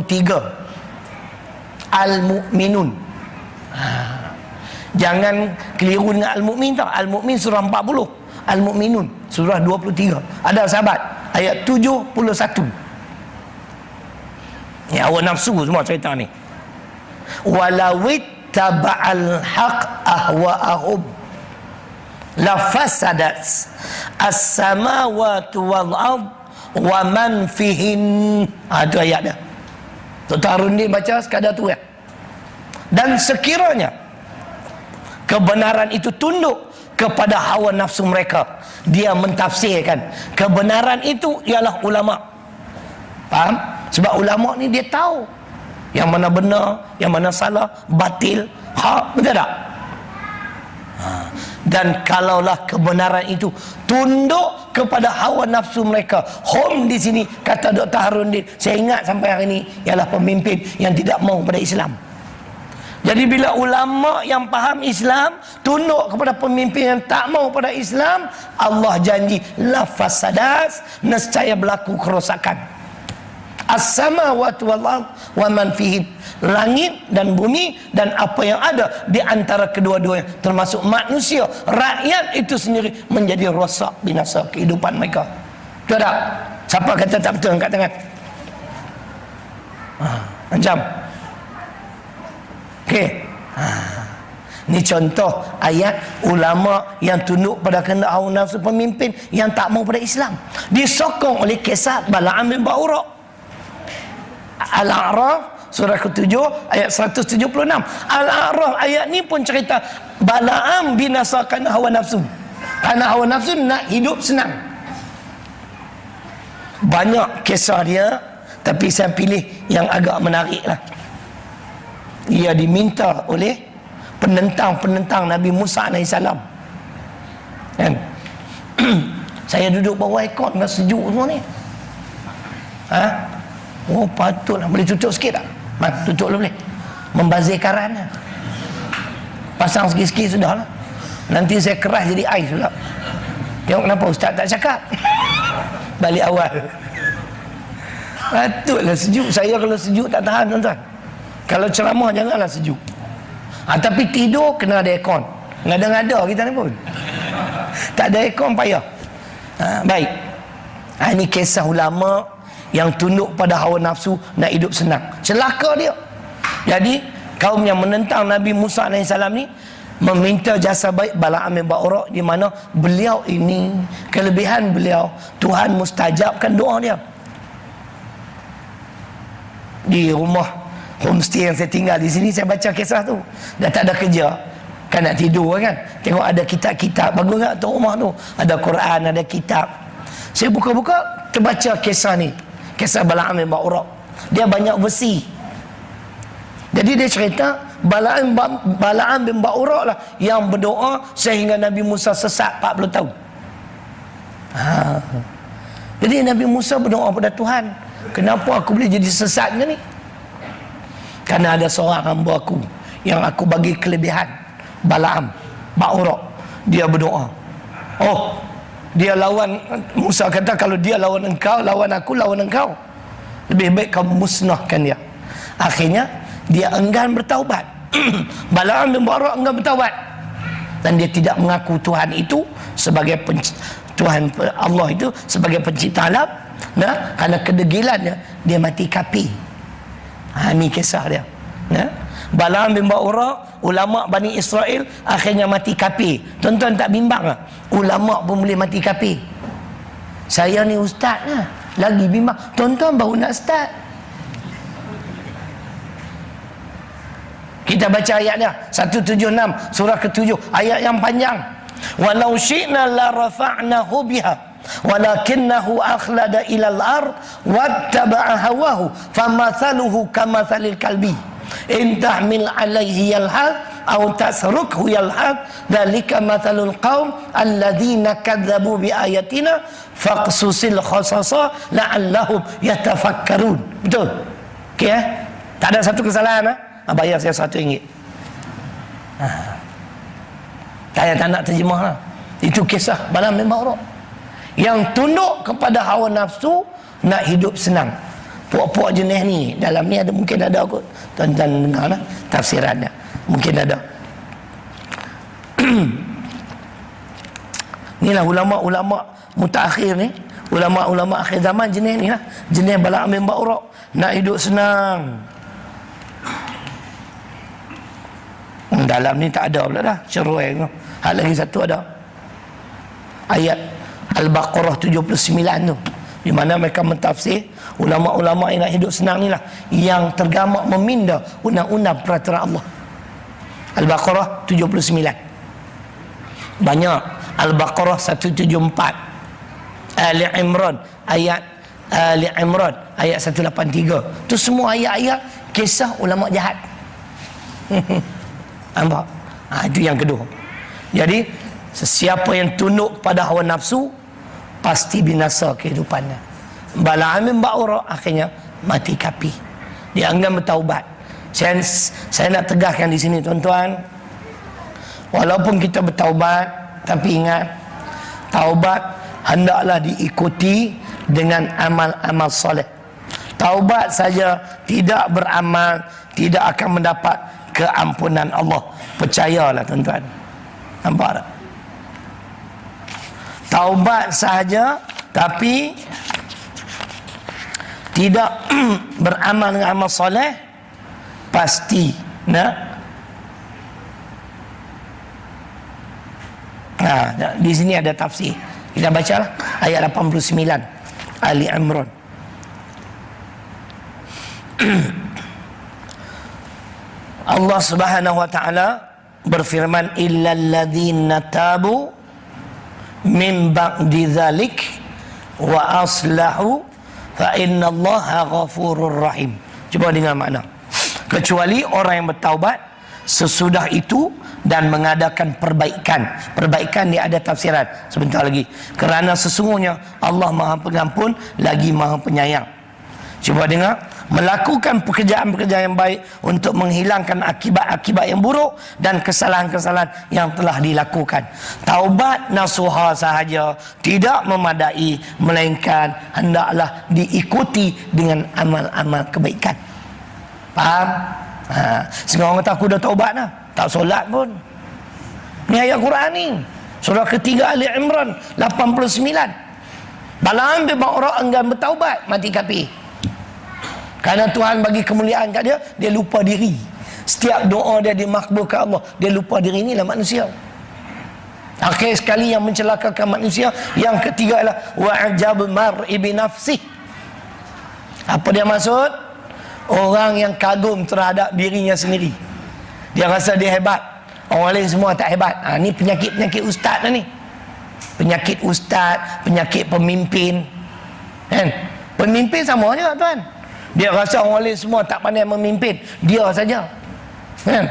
23 Al-Mu'minun. Jangan keliru dengan Al-Mu'min tau. Al-Mu'min surah 40, Al-Mu'minun surah 23. Ada sahabat ayat 71. Ya, hawa nafsu semua cerita ni. Walawit taba'al haq ahwa'ahum lafasadat as-samawati wal ard wa man fihin. Itu ayat dia. Dr. Harundi baca sekadar tu ya. Dan sekiranya kebenaran itu tunduk kepada hawa nafsu mereka, dia mentafsirkan kebenaran itu ialah ulama. Faham? Sebab ulama ni dia tahu yang mana benar, yang mana salah, batil, hak, betul tak? Dan kalaulah kebenaran itu tunduk kepada hawa nafsu mereka, hum di sini kata Dr. Harundi, saya ingat sampai hari ini, ialah pemimpin yang tidak mau pada Islam. Jadi bila ulama yang faham Islam tunduk kepada pemimpin yang tak mau pada Islam, Allah janji la fasadas, nescaya berlaku kerosakan. As-samawati wal ard wa man fihi, langit dan bumi dan apa yang ada di antara kedua-duanya, termasuk manusia, rakyat itu sendiri menjadi rosak, binasa kehidupan mereka. Betul tak? Siapa kata tak betul angkat tangan? Macam okey. Ni contoh ayat ulama yang tunduk pada kehendak hawa nafsu pemimpin yang tak mau pada Islam, disokong oleh kisah Bala'am bin Ba'ura. Al-A'raf surah ke-7 ayat 176. Al-A'raf ayat ni pun cerita Bala'am binasakan hawa nafsu. Kerana hawa nafsu nak hidup senang. Banyak kisah dia, tapi saya pilih yang agak menarik lah. Ia diminta oleh penentang-penentang Nabi Musa AS kan? Saya duduk bawah aircon, dah sejuk semua ni. Oh patutlah. Boleh tutup sikit tak? Tutup boleh. Membazir karan lah. Pasang sikit-sikit sudah lah. Nanti saya keras jadi ais pula. Tengok kenapa ustaz tak cakap. Balik awal. Patutlah sejuk. Saya kalau sejuk tak tahan tuan-tuan. Kalau ceramah janganlah sejuk. Tapi tidur kena ada aircon. Ngada-ngada kita ni pun. Tak ada aircon payah. Baik. Ini kisah ulama yang tunduk pada hawa nafsu nak hidup senang. Celaka dia. Jadi kaum yang menentang Nabi Musa AS ni meminta jasa baik Bala'am bin Ba'ura, di mana beliau ini, kelebihan beliau, Tuhan mustajabkan doa dia. Di rumah homestay yang saya tinggal di sini, saya baca kisah tu. Dah tak ada kerja, kan nak tidur kan, tengok ada kitab-kitab bagus tak tu rumah tu, ada Quran, ada kitab. Saya buka-buka, terbaca kisah ni, kisah Bala'am bin Ba'ura. Dia banyak versi. Jadi dia cerita Bala'am bin Ba'ura lah yang berdoa sehingga Nabi Musa sesat 40 tahun. Jadi Nabi Musa berdoa pada Tuhan, kenapa aku boleh jadi sesat macam ni? Kerana ada seorang hamba aku yang aku bagi kelebihan, Bala'am Ba'ura. Dia berdoa, oh dia lawan, Musa kata kalau dia lawan engkau, lawan aku, lawan engkau, lebih baik kamu musnahkan dia. Akhirnya dia enggan bertaubat. Bala'am bin Ba'ura enggan bertaubat, dan dia tidak mengaku Tuhan itu sebagai Tuhan Allah itu sebagai pencipta alam. Nah, kerana kedegilannya dia mati kafir. Ini kisah dia. Bala'am bin Ba'ura, ulama Bani Israel, akhirnya mati kafir. Tuan-tuan tak bimbang lah, ulama pun boleh mati kafir? Saya ni ustaz lah, lagi bimbang. Tuan-tuan baru nak start. Kita baca ayat dia 176 surah ke-7, ayat yang panjang. Walau syi'na la rafa'nahu biha walakinnahu akhlada ilal ard wattaba'a hawahu famathaluhu kamathalil kalbi in tahmil alaihi yalhad aw tasrukhu yalhad dzalika mathalul qaum alladzina kadzabu bi ayatina faqsusil khasasa la'allahum yatafakkarun. Betul? Okey tak ada satu kesalahan bayar saya RM1. Saya tak nak terjemah lah. Itu kisah Bala'am bin Ba'ura yang tunduk kepada hawa nafsu nak hidup senang. puak-puak jenis ni. Dalam ni ada, mungkin ada kot. Tuan-tuan dengar lah tafsirannya. Mungkin ada. Inilah ulama-ulama mutakhir ni, ulama-ulama akhir zaman jenis ni lah. Jenis Bala'am bin Ba'ura, nak hidup senang. Dalam ni tak ada pula dah cerai tu. Hal lagi satu ada ayat Al-Baqarah 79 tu, di mana mereka mentafsir, ulama-ulama yang nak hidup senang ni lah, yang tergamak meminda undang-undang peraturan Allah. Al-Baqarah 79 banyak. Al-Baqarah 174, Ali Imran ayat 183. Tu semua ayat-ayat kisah ulama jahat. Nampak? Itu yang kedua. Jadi sesiapa yang tunduk pada hawa nafsu pasti binasa kehidupannya. Bala'am bin Ba'ura akhirnya mati kapi. Dia enggan bertaubat. Saya nak tegaskan di sini tuan-tuan, walaupun kita bertaubat, tapi ingat, taubat hendaklah diikuti dengan amal-amal soleh. Taubat saja tidak beramal tidak akan mendapat keampunan Allah. Percayalah tuan-tuan. Nampak tak? Taubat sahaja tapi tidak beramal dengan amal soleh, pasti di sini ada tafsir. Kita bacalah ayat 89 Ali Imran. Allah Subhanahu wa taala berfirman, illal ladzina tabu min ba'di dzalik wa aslahu fa innallaha ghafurur rahim. Cuba dengar makna. Kecuali orang yang bertaubat sesudah itu dan mengadakan perbaikan. Perbaikan dia ada tafsiran sebentar lagi. Kerana sesungguhnya Allah Maha Pengampun lagi Maha Penyayang. Cuba dengar, melakukan pekerjaan-pekerjaan yang baik untuk menghilangkan akibat-akibat yang buruk dan kesalahan-kesalahan yang telah dilakukan. Taubat nasuha sahaja tidak memadai, melainkan hendaklah diikuti dengan amal-amal kebaikan. Faham? Setengah orang kata aku dah taubat dah, tak solat pun. Ni ayat Quran ni, surah ketiga Ali Imran 89. Bala'am bin Ba'ura enggan bertaubat, mati kafir. Kerana Tuhan bagi kemuliaan kat dia, dia lupa diri. Setiap doa dia dimakbulkan Allah, dia lupa diri. Inilah manusia. Akhir sekali yang mencelakakan manusia, yang ketiga adalah wa'ajab mar'i bi nafsih. Apa dia maksud? Orang yang kagum terhadap dirinya sendiri. Dia rasa dia hebat, orang lain semua tak hebat. Ni penyakit-penyakit ustaz lah ni. Penyakit ustaz, penyakit pemimpin. Kan? Pemimpin sama je tuan. Dia rasa orang lain semua tak pandai memimpin, dia saja. Kan?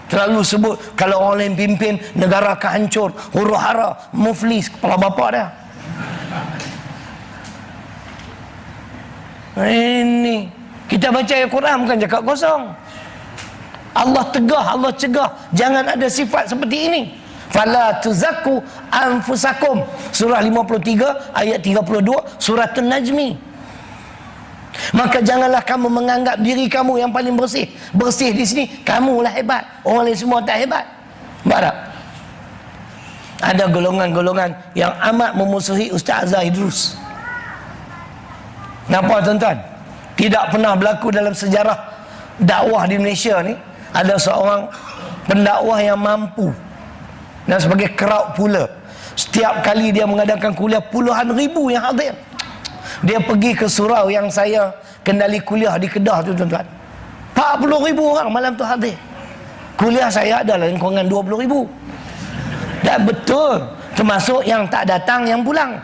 Terlalu sebut kalau orang lain pimpin, negara akan hancur, huru-hara, muflis, kepala bapak dia. Ini kita baca Al-Quran bukan cakap kosong. Allah tegah, Allah cegah, jangan ada sifat seperti ini. Fala tuzakku anfusakum, surah 53 ayat 32 surah An-Najmi. Maka janganlah kamu menganggap diri kamu yang paling bersih. Bersih di sini kamulah hebat, orang lain semua tak hebat. Nampak tak? Ada golongan-golongan yang amat memusuhi Ustaz Azhar Idrus. Nampak tuan-tuan? Tidak pernah berlaku dalam sejarah dakwah di Malaysia ni ada seorang pendakwah yang mampu dan sebagai crowd pula. Setiap kali dia mengadakan kuliah, puluhan ribu yang hadir. Dia pergi ke surau yang saya kendali kuliah di Kedah tu tuan-tuan, 40 ribu orang malam tu hadir. Kuliah saya adalah lingkungan 20 ribu. Dan betul, termasuk yang tak datang, yang pulang.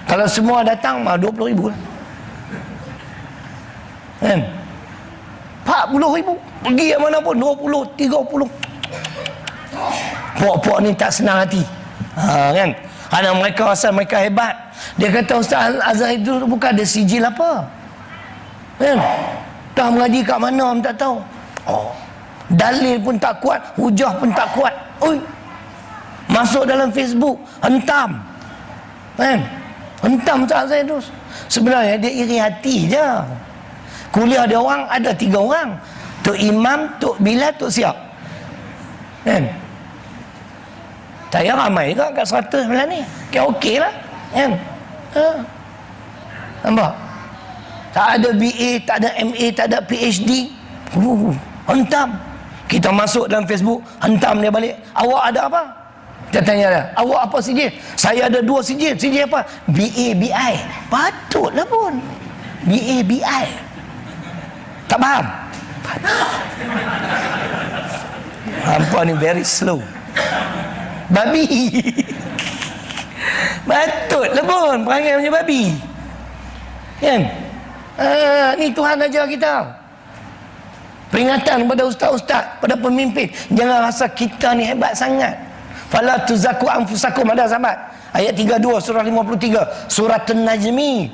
Kalau semua datang, 20 ribu lah. Kan? 40 ribu. Pergi yang mana pun, 20, 30. Puak-puak ni tak senang hati. Kan? Kerana mereka rasa mereka hebat. Dia kata Ustaz Azhar itu bukan ada sijil apa. Kan? Dah mengaji kat mana tak tahu. Dalil pun tak kuat, hujah pun tak kuat. Masuk dalam Facebook, hentam. Kan? Hentam Ustaz Azhar itu. Sebenarnya dia iri hati je. Kuliah dia orang ada 3 orang. Tok Imam, Tok Bilal, Tok Siap. Kan? Saya ramai juga kat 100 bulan ni. Okey lah. Kan? Nampak? Tak ada BA, tak ada MA, tak ada PhD. Hentam. Kita masuk dalam Facebook, hentam dia balik. Awak ada apa? Kita tanya dia, awak apa CJ? Saya ada 2 CJ. CJ apa? BA, BI. Patutlah pun. BA, BI. Tak faham? Hampa ni very slow. Babi. Patutlah pun perangai macam babi. Kan? Ni Tuhan ajar kita. Peringatan kepada ustaz-ustaz, pada pemimpin, jangan rasa kita ni hebat sangat. Fala tuzaku anfusakum, ada sahabat. Ayat 32 surah 53 surah An-Najmi.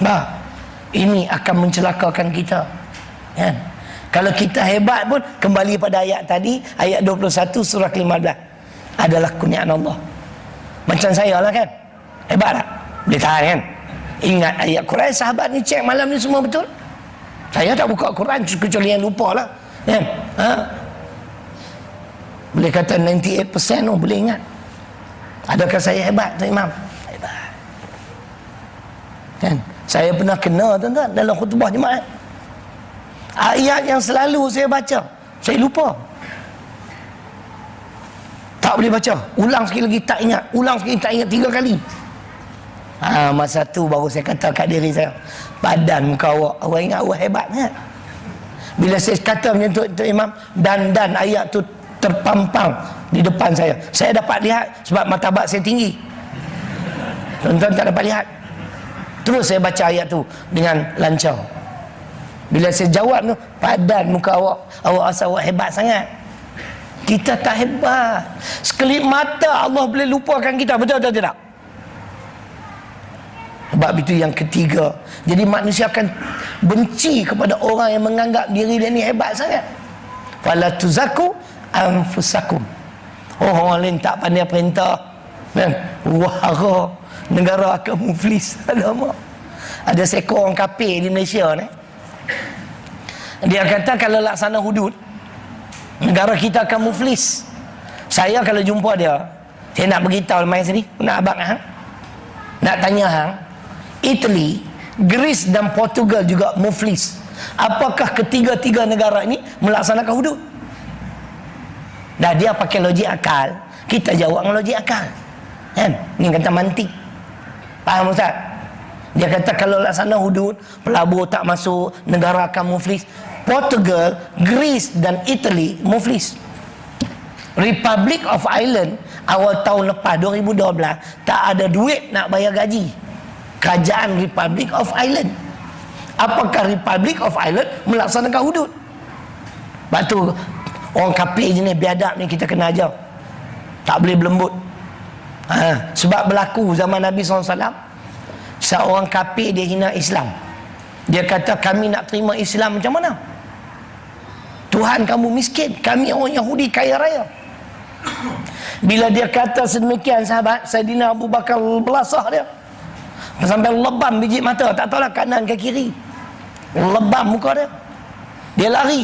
Nah, ini akan mencelakakan kita. Kan? Kalau kita hebat pun, kembali pada ayat tadi, ayat 21 surah ke-15. Adalah kurniaan Allah. Macam saya lah kan. Hebat tak? Boleh tahan kan? Ingat ayat Quran, sahabat ni cek malam ni semua betul. Saya tak buka Quran kecuali yang lupa lah. Kan? Boleh kata 98% oh, boleh ingat. Adakah saya hebat, Tuan Imam? Hebat. Kan? Saya pernah kena tuan-tuan dalam khutbah jemaat. Ayat yang selalu saya baca, saya lupa. Tak boleh baca. Ulang sekali lagi tak ingat. Ulang sekali tak ingat 3 kali. Masa tu baru saya kata kat diri saya, badan muka awak ingat awak hebat kan? Bila saya kata macam tu, Tuan Imam, dan ayat tu terpampang di depan saya dapat lihat sebab martabat saya tinggi. Tuan-tuan tak dapat lihat. Terus saya baca ayat tu dengan lancar. Bila saya jawab tu, padan muka awak rasa awak hebat sangat. Kita tak hebat. Sekelip mata Allah boleh lupakan kita. Betul atau tidak? Sebab itu yang ketiga. Jadi manusia akan benci kepada orang yang menganggap diri dia ni hebat sangat. Fala tuzaku anfusakum. Orang lain tak pandai perintah. Kan? Wah, negara akan muflis. Alamak. Ada seekor orang kafir di Malaysia ni. Dia kata kalau laksana hudud, negara kita akan muflis. Saya kalau jumpa dia, saya nak beritahu main sini, nak abang hang, nak tanya hang, Italy, Greece dan Portugal juga muflis. Apakah ketiga-tiga negara ini melaksanakan hudud? Dah dia pakai logik akal, kita jawab dengan logik akal. Kan? Ni kata mantik. Faham Ustaz? Dia kata kalau laksana hudud, pelabur tak masuk, negara akan muflis. Portugal, Greece dan Italy muflis. Republic of Ireland awal tahun lepas 2012 tak ada duit nak bayar gaji. Kerajaan Republic of Ireland. Apakah Republic of Ireland melaksanakan hudud? Lepas tu orang kafir jenis biadab ni kita kena ajar. Tak boleh berlembut. Sebab berlaku zaman Nabi SAW, seorang kafir dia hina Islam. Dia kata kami nak terima Islam macam mana? Tuhan kamu miskin, kami orang Yahudi kaya raya. Bila dia kata sedemikian, sahabat Saidina Abu Bakar belasah dia sampai lebam biji mata, tak tahulah kanan ke kiri, lebam muka dia. Dia lari.